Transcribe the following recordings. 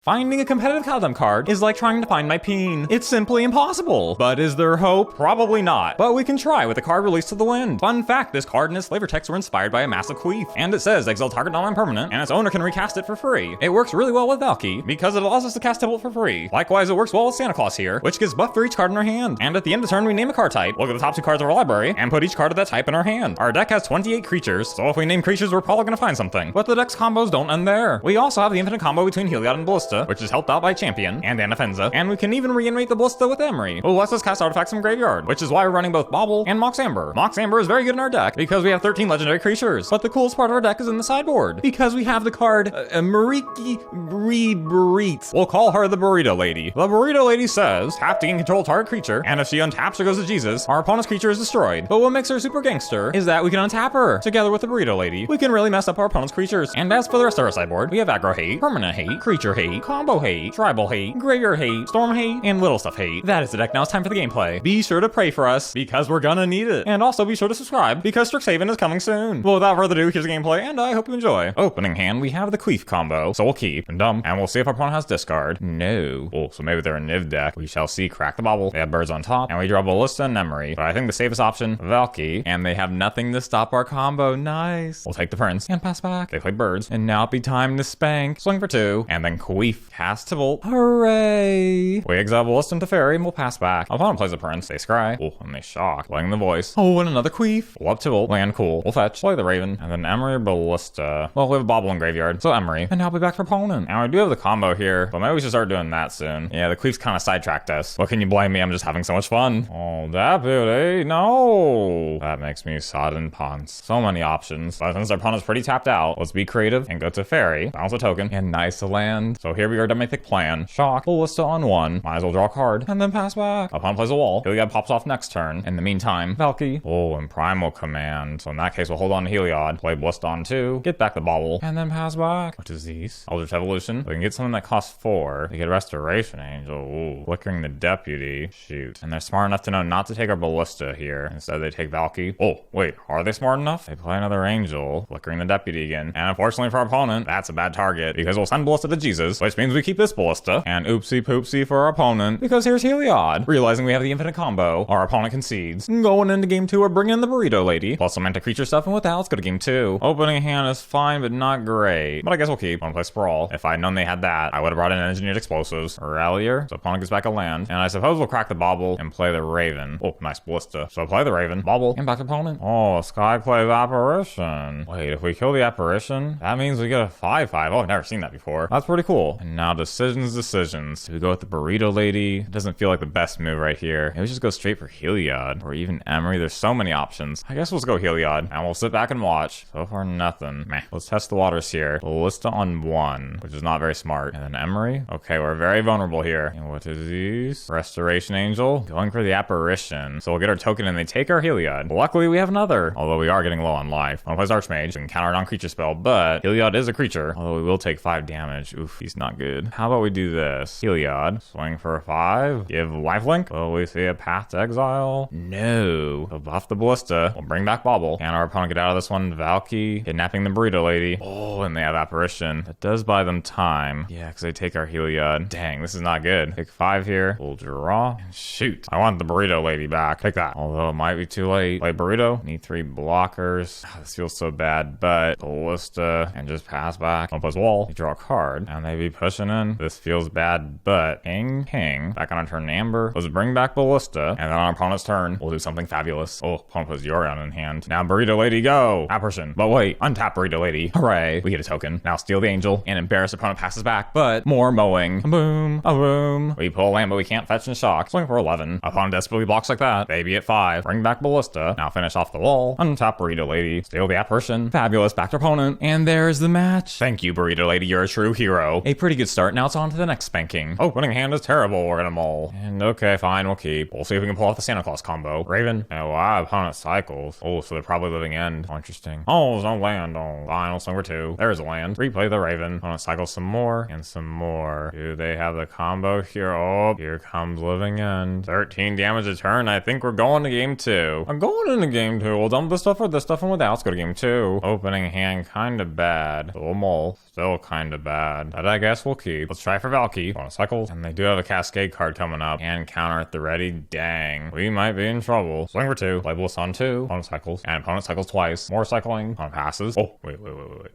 Finding a competitive Kaldheim card is like trying to find my peen. It's simply impossible. But is there hope? Probably not. But we can try with a card released to the wind. Fun fact, this card and its flavor text were inspired by a massive queef. And it says exile target non-permanent, and its owner can recast it for free. It works really well with Valki, because it allows us to cast Tibalt for free. Likewise, it works well with Santa Claus here, which gives buff for each card in our hand. And at the end of the turn, we name a card type, look at the top 2 cards of our library, and put each card of that type in our hand. Our deck has 28 creatures, so if we name creatures, we're probably gonna find something. But the deck's combos don't end there. We also have the infinite combo between Heliod and Ballista, which is helped out by Champion and Anafenza, and we can even reanimate the Ballista with Emry, who lets us cast artifacts from graveyard, which is why we're running both Bauble and Mox Amber. Mox Amber is very good in our deck because we have 13 legendary creatures, but the coolest part of our deck is in the sideboard, because we have the card Mariki Burrito. We'll call her the Burrito Lady. The Burrito Lady says, tap to gain control of target creature, and if she untaps or goes to Jesus, our opponent's creature is destroyed. But what makes her super gangster is that we can untap her. Together with the Burrito Lady, we can really mess up our opponent's creatures. And as for the rest of our sideboard, we have aggro hate, permanent hate, creature hate, combo hate, tribal hate, graveyard hate, storm hate, and little stuff hate. That is the deck. Now it's time for the gameplay. Be sure to pray for us, because we're gonna need it. And also be sure to subscribe, because Strixhaven is coming soon. Well, without further ado, here's the gameplay, and I hope you enjoy. Opening hand, we have the queef combo, so we'll keep, and we'll see if our opponent has discard. No. Oh, so maybe they're a Niv deck. We shall see. Crack the bauble. They have birds on top, and we draw Ballista and Emry. But I think the safest option, Valki, and they have nothing to stop our combo. Nice. We'll take the prince, and pass back. They play birds, and now it'd be time to spank. Swing for 2, and then queef. Cast Tibalt. Hooray! We exile Ballista into Fairy, and we'll pass back. Our opponent plays a prince. They scry. Oh, and they shock. Playing the voice. Oh, and another queef. We'll up Tibalt. Land cool. We'll fetch. Play the Raven, and then Emry or Ballista. Well, we have a Bauble in graveyard, so Emry. And now I'll be back for opponent. Now we do have the combo here, but maybe we should start doing that soon. Yeah, the queefs kind of sidetracked us. What can you blame me? I'm just having so much fun. Oh, that beauty. No. That makes me sodden ponce. So many options. But since our opponent's pretty tapped out, let's be creative and go to Fairy. Bounce a token. And nice to land. So here we are to make the plan. Shock. Ballista on 1. Might as well draw a card. And then pass back. Opponent plays a wall. Heliod pops off next turn. In the meantime, Valki. Oh, and Primal Command. So in that case, we'll hold on to Heliod. Play Ballista on 2. Get back the Bauble. And then pass back. What is these? Eldritch Evolution. We can get something that costs 4. We get Restoration Angel. Ooh. Flickering the Deputy. Shoot. And they're smart enough to know not to take our Ballista here. Instead, they take Valki. Oh, wait. Are they smart enough? They play another Angel. Flickering the Deputy again. And unfortunately for our opponent, that's a bad target, because we'll send Ballista to Jesus, which means we keep this Ballista. And oopsie poopsie for our opponent, because here's Heliod. Realizing we have the infinite combo, our opponent concedes. Going into game 2, we're bringing in the Burrito Lady. Plus some anti-creature stuff, and with that, let's go to game 2. Opening hand is fine, but not great. But I guess we'll keep. Wanna play Sprawl. If I'd known they had that, I would have brought in Engineered Explosives. Rallier. So opponent gets back a land. And I suppose we'll crack the Bauble and play the Raven. Oh, nice Ballista. So play the Raven, Bauble, and back to opponent. Oh, Sky plays Apparition. Wait, if we kill the Apparition, that means we get a 5/5. Oh, I've never seen that before. That's pretty cool. And now decisions. Do we go with the Burrito Lady? It doesn't feel like the best move right here. Maybe we just go straight for Heliod, or even Emry. There's so many options. I guess we'll just go Heliod, and we'll sit back and watch. So far, nothing. Meh. Let's test the waters here. Ballista on 1, which is not very smart. And then Emry. Okay, we're very vulnerable here. And what is these? Restoration Angel. Going for the Apparition. So we'll get our token and they take our Heliod. Luckily, we have another. Although we are getting low on life. One plays Archmage. We can counter a non-creature spell, but Heliod is a creature. Although we will take 5 damage. Oof, he's not good. How about we do this? Heliod. Swing for a 5. Give lifelink. Will we see a path to exile? No. We'll buff the Ballista. We'll bring back Bauble. Can our opponent get out of this one? Valki. Kidnapping the Burrito Lady. Oh, and they have Apparition. That does buy them time. Yeah, because they take our Heliod. Dang, this is not good. Take 5 here. We'll draw. Shoot. I want the Burrito Lady back. Take that. Although it might be too late. Play Burrito. Need 3 blockers. This feels so bad, but Ballista and just pass back. One plus wall. They draw a card. And they be pushing in. This feels bad, but ping. Back on our turn, Amber. Let's bring back Ballista. And then on our opponent's turn, we'll do something fabulous. Oh, opponent puts Yorion in hand. Now Burrito Lady, go. Apparition. But wait, untap Burrito Lady. Hooray. We get a token. Now steal the Angel and embarrass opponent passes back, but more mowing. Boom. A boom. We pull a land, but we can't fetch and shock. Swing for 11. Opponent desperately blocks like that. Baby at 5. Bring back Ballista. Now finish off the wall. Untap Burrito Lady. Steal the Apparition. Fabulous. Back to opponent. And there's the match. Thank you, Burrito Lady. You're a true hero. A pretty good start. Now it's on to the next spanking. Opening hand is terrible. We're gonna mull. And okay, fine. We'll keep. We'll see if we can pull off the Santa Claus combo. Raven. Oh, wow. Opponent cycles. Oh, so they're probably living end. Oh, interesting. Oh, there's no land. Oh, fine. We'll swing for 2. There's a land. Replay the Raven. Opponent cycles some more and some more. Do they have the combo here? Oh, here comes living end. 13 damage a turn. I think we're going to game 2. I'm going into game 2. We'll dump this stuff or this stuff and without. Let's go to game 2. Opening hand kind of bad. So we'll mull. Still kind of bad. Did I get guess we'll keep. Let's try for Valki. Bonus cycles. And they do have a Cascade card coming up. And counter at the ready. Dang. We might be in trouble. Swing for 2. Play Ballista on 2. Bonus cycles. And opponent cycles twice. More cycling. Opponent passes. Oh, wait.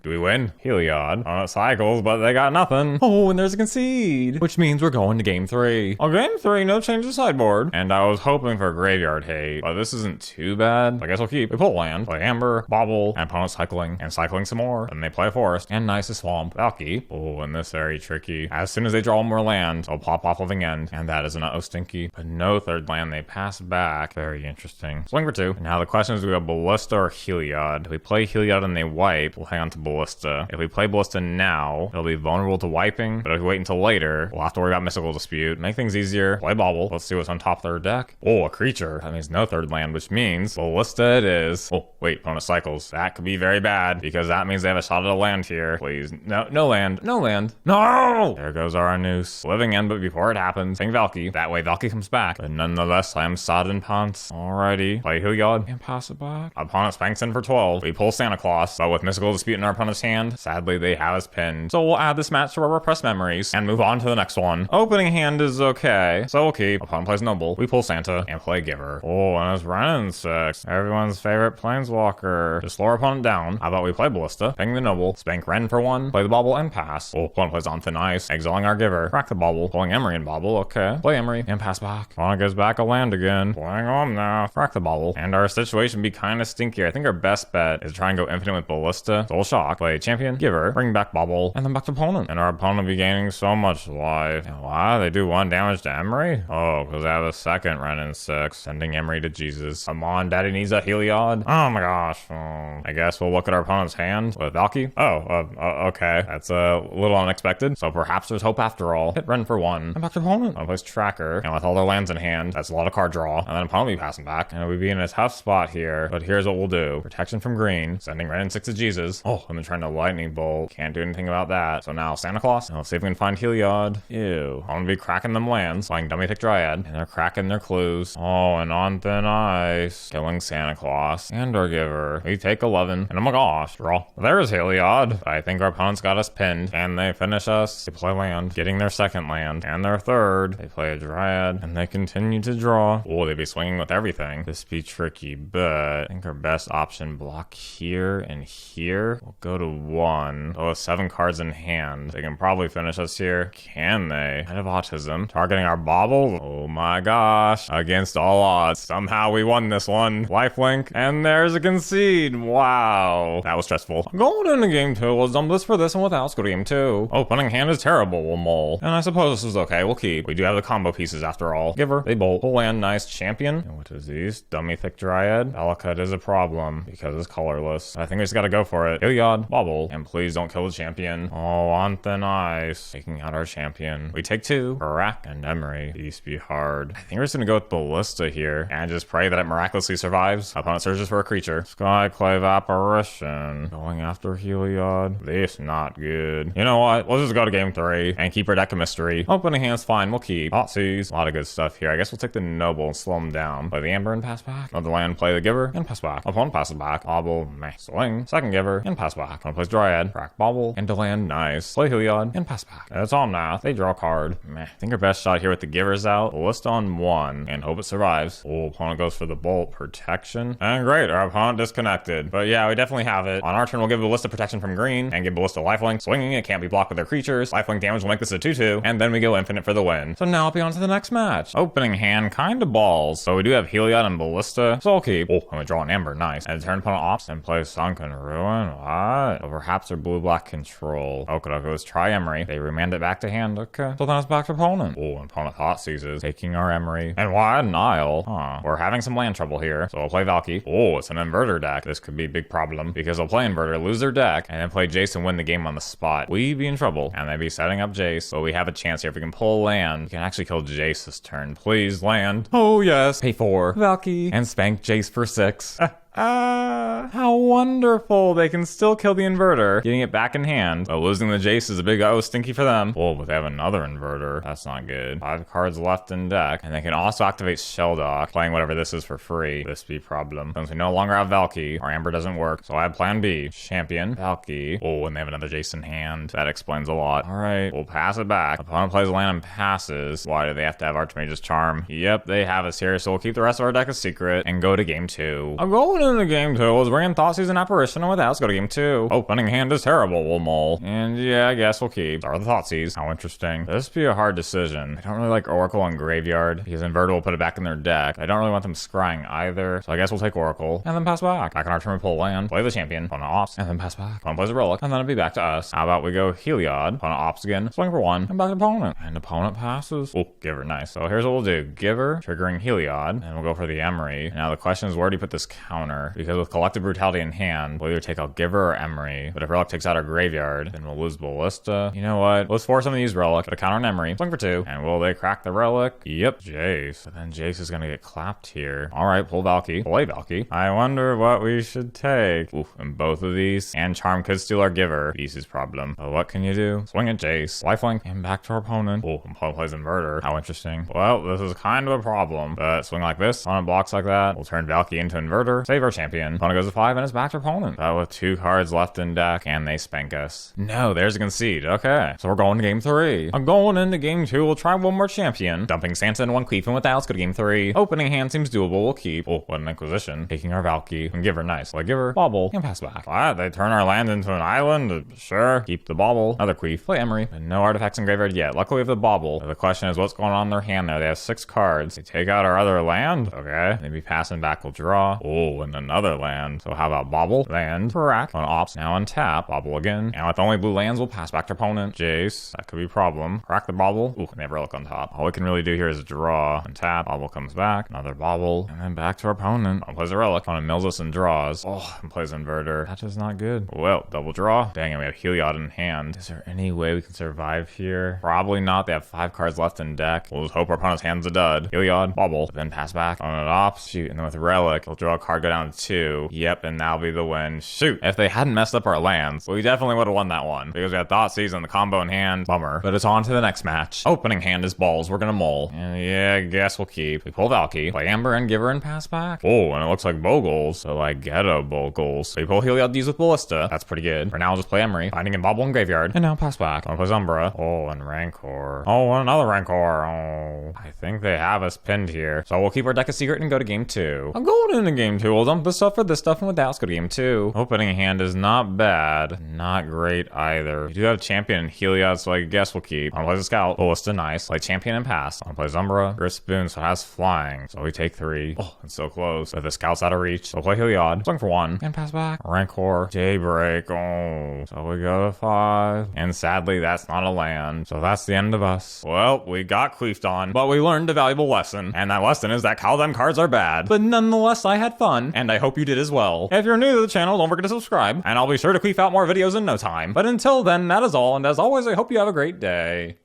Do we win? Heliod. Opponent cycles, but they got nothing. Oh, and there's a concede. Which means we're going to game 3. Oh, game 3, no change to sideboard. And I was hoping for graveyard hate, but this isn't too bad. I guess we'll keep. We pull land. Play Amber. Bobble. And opponent cycling. And cycling some more. And they play a forest. And nice to swamp. Valki. Oh, and this very tricky. As soon as they draw more land, they'll pop off Living End. And that is an uh-oh stinky. But no third land. They pass back. Very interesting. Swing for 2. And now the question is, do we have Ballista or Heliod? If we play Heliod and they wipe, we'll hang on to Ballista. If we play Ballista now, it'll be vulnerable to wiping. But if we wait until later, we'll have to worry about Mystical Dispute. Make things easier. Play Bobble. Let's see what's on top of their deck. Oh, a creature. That means no third land, which means Ballista it is. Oh, wait. Opponent cycles. That could be very bad because that means they have a shot at a land here. Please. No land. No land. No! There goes our noose. Living End, but before it happens, ping Valki. That way Valki comes back. But nonetheless, I am Sodden Ponce. Alrighty. Play Heliod and pass it back. Opponent spanks in for 12. We pull Santa Claus, but with Mystical Dispute in our opponent's hand, sadly they have us pinned. So we'll add this match to our repressed memories and move on to the next one. Opening hand is okay, so we'll keep. Opponent plays Noble. We pull Santa and play Giver. Oh, and it's Ren and Six. Everyone's favorite Planeswalker. Just slow our opponent down. How about we play Ballista, ping the Noble, spank Ren for 1, play the Bobble and pass. Oh, opponent plays on thin ice, exiling our Giver. Crack the Bobble, pulling Emry and Bobble. Okay. Play Emry and pass back. Opponent goes back a land again. Playing on now. Crack the Bobble. And our situation be kind of stinky. I think our best bet is try and go infinite with Ballista. Soul Shock. Play Champion, Giver, bring back Bobble, and then back to opponent. And our opponent will be gaining so much life. And why? They do 1 damage to Emry? Oh, because they have a second Ren and Six. Sending Emry to Jesus. Come on, daddy needs a Heliod. Oh my gosh. I guess we'll look at our opponent's hand with Valki. Okay. That's a little unexpected. So perhaps there's hope after all. Hit Ren for 1. And back to opponent. I'll place Tracker. And with all their lands in hand, that's a lot of card draw. And then opponent will be passing back. And we'll be in a tough spot here. But here's what we'll do. Protection from green. Sending Ren and Six to Jesus. Oh, I've been trying to lightning bolt. Can't do anything about that. So now Santa Claus. And let's see if we can find Heliod. Ew. I'm gonna be cracking them lands. Playing Dummy Thick Dryad. And they're cracking their clues. Oh, and on thin ice. Killing Santa Claus. And our Giver. We take 11. And oh my gosh. Draw. There's Heliod. I think our opponent's got us pinned. And they finish us. They play land. Getting their second land. And their third. They play a Dryad. And they continue to draw. Oh, they'd be swinging with everything. This be tricky, but I think our best option block here and here. We'll go to 1. Oh, with 7 cards in hand. They can probably finish us here. Can they? I have autism. Targeting our Bobble. Oh my gosh. Against all odds. Somehow we won this one. Lifelink. And there's a concede. Wow. That was stressful. Going into game 2. Let's dump this for this one without. Let's go to game 2. Opening hand is terrible. We'll mull. And I suppose this is okay. We'll keep. We do have the combo pieces after all. Giver. They bolt. Pull land. Nice. Champion. And what is these? Dummy Thick Dryad. Valakut is a problem because it's colorless. I think we just gotta go for it. Heliod. Bobble. And please don't kill the champion. Oh, on thin ice. Taking out our champion. We take 2. Barak and Emry. These be hard. I think we're just gonna go with Ballista here and just pray that it miraculously survives. Opponent searches for a creature. Skyclave Apparition. Going after Heliod. This not good. You know what? Let's just go to game 3 and keep our deck of mystery. Opening hand's fine. We'll keep. Thoughtseize. A lot of good stuff here. I guess we'll take the Noble and slow him down. Play the Amber and pass back. Another land, play the Giver and pass back. Opponent passes back. Bobble, meh. Swing. Second Giver and pass back. Opponent plays Dryad. Crack Bobble and land. Nice. Play Heliod and pass back. That's all now. They draw a card. Meh. I think our best shot here with the Givers out. Ballista on 1 and hope it survives. Oh, opponent goes for the Bolt. Protection. And great. Our opponent disconnected. But yeah, we definitely have it. On our turn, we'll give Ballista protection from green and give Ballista lifelink. Swinging, it can't be blocked with their creatures. Lifelink damage will make this a 2-2. And then we go infinite for the win. So now I'll be on to the next match. Opening hand, kinda balls. So we do have Heliod and Ballista. So I'll keep. Oh, I'm gonna draw an Amber. Nice. And turn opponent ops and play Sunken Ruin. What? Or perhaps their blue-black control. Okay, let's try Emry. They remand it back to hand. Okay. So then it's back to opponent. Oh, and opponent Thoughtseizes. Taking our Emry. And why an Isle? Huh. We're having some land trouble here. So I'll play Valki. Oh, it's an inverter deck. This could be a big problem because they'll play inverter, lose their deck, and then play Jace and win the game on the spot. We be in trouble. And they'd be setting up Jace. But we have a chance here. If we can pull land, we can actually kill Jace this turn. Please land. Oh, yes. Pay 4. Valki. And spank Jace for 6. How wonderful. They can still kill the inverter, getting it back in hand. But losing the Jace is a big stinky for them. Oh, but they have another inverter. That's not good. 5 cards left in deck. And they can also activate Shelldock, playing whatever this is for free. This be problem. Since we no longer have Valki, our Amber doesn't work. So I have plan B. Champion, Valki. Oh, and they have another Jace in hand. That explains a lot. All right, we'll pass it back. Opponent plays a land and passes. Why do they have to have Archmage's Charm? Yep, they have us here. So we'll keep the rest of our deck a secret and go to game 2. I'm going into game 2. Let's bring in Thoughtseize and Apparition with that. Let's go to game 2. Opening hand is terrible. We'll mull. And yeah, I guess we'll keep. Start with the Thoughtseize. How interesting. This be a hard decision. I don't really like Oracle and Graveyard because Inverter will put it back in their deck. I don't really want them scrying either. So I guess we'll take Oracle and then pass back. Back on our turn, we pull land. Play the Champion. Opponent ops and then pass back. Opponent plays a Relic and then it'll be back to us. How about we go Heliod? Opponent ops again. Swing for 1 and back to opponent. And opponent passes. Oh, Giver. Nice. So here's what we'll do. Giver, triggering Heliod, and we'll go for the Emry. And now the question is, where do you put this counter? Because with Collective Brutality in hand, we'll either take out Giver or Emry. But if Relic takes out our graveyard, then we'll lose Ballista. You know what? Let's force them to use Relic. Put a counter on Emry. Swing for 2. And will they crack the Relic? Yep. Jace. But then Jace is gonna get clapped here. Alright, pull Valki. Play Valki. I wonder what we should take. Oof, and both of these. And Charm could steal our Giver. Easy's problem. But what can you do? Swing at Jace. Lifelink. And back to our opponent. Oh, opponent plays Inverter. How interesting. Well, this is kind of a problem. But swing like this. Opponent blocks like that. We'll turn Valki into Inverter. Save our champion. Opponent goes to 5 and it's back to opponent. But with 2 cards left in deck. And they spank us. No, there's a concede. Okay. So we're going to game 3. I'm going into game 2. We'll try one more champion. Dumping Sansa and 1 Queef. And with that, let's go to game 3. Opening hand seems doable. We'll keep. Oh, what an Inquisition. Taking our Valki. And Giver. Nice. Like Giver. Bobble. And pass back. Alright, they turn our land into an island. Sure. Keep the bobble. Another Queef. Play Emry. And no artifacts in graveyard yet. Luckily we have the bobble. So the question is, what's going on in their hand there? They have 6 cards. They take out our other land. Okay. Maybe passing back will draw. Oh, and another land. So how about bobble? Land. Crack. On ops. Now untap. Bobble again. And with only blue lands, we'll pass back to opponent. Jace. That could be a problem. Crack the bobble. Ooh, and they have Relic on top. All we can really do here is draw. Untap. Bobble comes back. Another bobble. And then back to our opponent. Opponent plays a Relic. Opponent mills us and draws. Oh, and plays Inverter. That is not good. Well, double draw. Dang it, we have Heliod in hand. Is there any way we can survive here? Probably not. They have 5 cards left in deck. We'll just hope our opponent's hand's a dud. Heliod, bobble, then pass back. Opponent ops, shoot, and then with Relic, we'll draw a card, go down to 2. Yep, and that'll be the win. Shoot. If they hadn't messed up our lands, we definitely would have won that one. Because we had Thoughtseize and the combo in hand. Bummer. But it's on to the next match. Opening hand is balls. We're gonna mull. And yeah, I guess we'll keep. We pull Valki, play Amber and Giver and pass back. Oh, and it looks like Bogles. So I get a Bogles. We pull Heliod D's with Ballista. That's pretty good. For now, we'll just play Emry, finding in bobble and graveyard. And now pass back. One plays Umbra. Oh, and Rancor. Oh, and another Rancor. Oh, I think they have us pinned here. So we'll keep our deck a secret and go to game 2. I'm going into game 2. We'll dump this stuff for this stuff, and with that, let's go to game 2. Opening hand is not bad. Not great either. We do have Champion and Heliod, so I guess we'll keep. One plays a Scout. Ballista, nice. Play Champion and pass. One plays Umbra. Grip Spoon, so it has flying. So we take 3. Oh, it's so close. But the Scout's out of reach. So we'll play Heliod. Swing for 1. And pass back. Rancor. Daybreak. Oh. So we go to 5. And sadly, that's not a land. So that's the end of us. Well, we got queefed on, but we learned a valuable lesson. And that lesson is that Kaldheim cards are bad. But nonetheless, I had fun. And I hope you did as well. If you're new to the channel, don't forget to subscribe. And I'll be sure to queef out more videos in no time. But until then, that is all. And as always, I hope you have a great day.